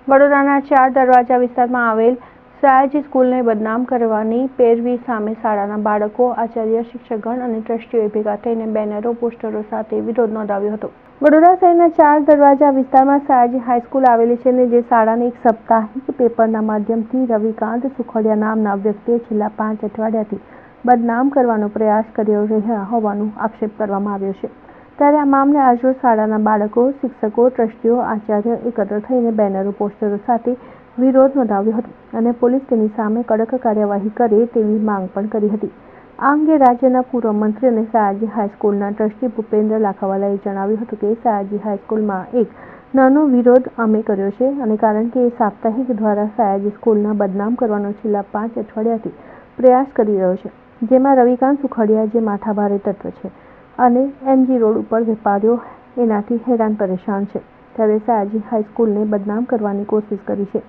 વડોદરાના 4 દરવાજા વિસ્તારમાં આવેલ સયાજી સ્કૂલને બદનામ કરવાની પેરવી સામે શાળાના બાળકો, આચાર્ય, શિક્ષકગણ અને ટ્રસ્ટીઓએ ભેગા થઈને બેનરો, પોસ્ટરો સાથે વિરોધ નોંધાવ્યો હતો. વડોદરા શહેરના 4 દરવાજા વિસ્તારમાં સયાજી હાઈસ્કૂલ આવેલી છે અને જે શાળાને એક સાપ્તાહિક પેપરના માધ્યમથી રવિકાંત સુખડિયા નામના વ્યક્તિએ છેલ્લા 5 અઠવાડિયાથી બદનામ કરવાનો પ્રયાસ કરી રહ્યા હોવાનો આક્ષેપ કરવામાં આવ્યો છે. ત્યારે આ મામલે આજરોજ શાળાના બાળકો, શિક્ષકો, ટ્રસ્ટીઓ, આચાર્ય એકત્ર થઈને બેનરો, પોસ્ટરો સાથે વિરોધ નોંધાવ્યો હતો અને પોલીસ તેની સામે કડક કાર્યવાહી કરે તેવી માંગ પણ કરી હતી. આ અંગે રાજ્યના પૂર્વ મંત્રી અને સયાજી હાઈસ્કૂલના ટ્રસ્ટી ભૂપેન્દ્ર લાખાવાલાએ જણાવ્યું હતું કે સયાજી હાઈસ્કૂલમાં એક નાનો વિરોધ અમે કર્યો છે અને કારણ કે એ સાપ્તાહિક દ્વારા સયાજી સ્કૂલના બદનામ કરવાનો છેલ્લા 5 અઠવાડિયાથી પ્રયાસ કરી રહ્યો છે, જેમાં રવિકાંત સુખડિયા જે માથાભારે તત્વ છે અને એમજી રોડ ઉપર વેપારીઓ એનાથી હેરાન પરેશાન છે, ત્યારે સયાજી હાઈસ્કૂલને બદનામ કરવાની કોશિશ કરી છે.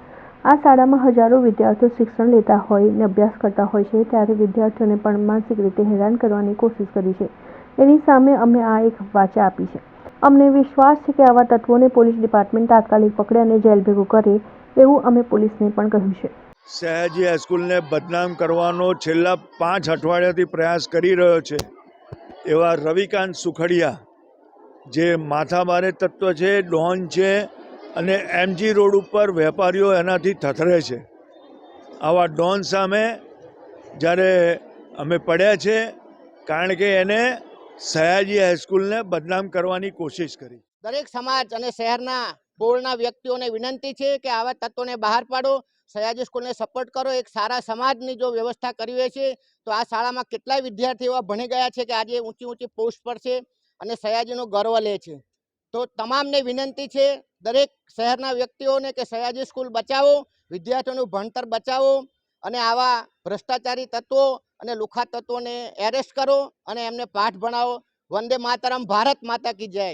આ શાળામાં હજારો વિદ્યાર્થીઓ શિક્ષણ લેતા હોય અને અભ્યાસ કરતા હોય છે, ત્યારે વિદ્યાર્થીઓને પણ માનસિક રીતે હેરાન કરવાની કોશિશ કરી છે. એની સામે અમે આ એક વાચા આપી છે. અમને વિશ્વાસ છે કે આવા તત્વોને પોલીસ ડિપાર્ટમેન્ટ તાત્કાલિક પકડે અને જેલ ભેગું કરે એવું અમે પોલીસને પણ કહ્યું છે. સયાજી હાઈસ્કૂલને બદનામ કરવાનો છેલ્લા 5 અઠવાડિયાથી પ્રયાસ કરી રહ્યો છે એવા રવિકાંત સુખડિયા, જે માથાભારે તત્વ છે, ડોન છે અને એમજી રોડ ઉપર વેપારીઓ એનાથી થથરે છે. આવા ડોન સામે જ્યારે અમે પડ્યા છે, કારણ કે એને સયાજી હાઈસ્કૂલને બદનામ કરવાની કોશિશ કરી. દરેક સમાજ અને શહેરના બોર્ડના વ્યક્તિઓને વિનંતી છે કે આવા તત્વોને બહાર પાડો, સયાજી સ્કૂલને સપોર્ટ કરો. એક સારા સમાજની જો વ્યવસ્થા કરી હોય છે તો આ શાળામાં કેટલાય વિદ્યાર્થીઓ એવા ભણી ગયા છે કે આજે ઊંચી પોસ્ટ પર છે અને સયાજીનો ગર્વ લે છે. તો તમામને વિનંતી છે, દરેક શહેરના વ્યક્તિઓને, કે સયાજી સ્કૂલ બચાવો, વિદ્યાર્થીઓનું ભણતર બચાવો અને આવા ભ્રષ્ટાચારી તત્વો અને લુખા તત્વોને એરેસ્ટ કરો અને એમને પાઠ ભણાવો. વંદે માતરમ, ભારત માતા કી જય.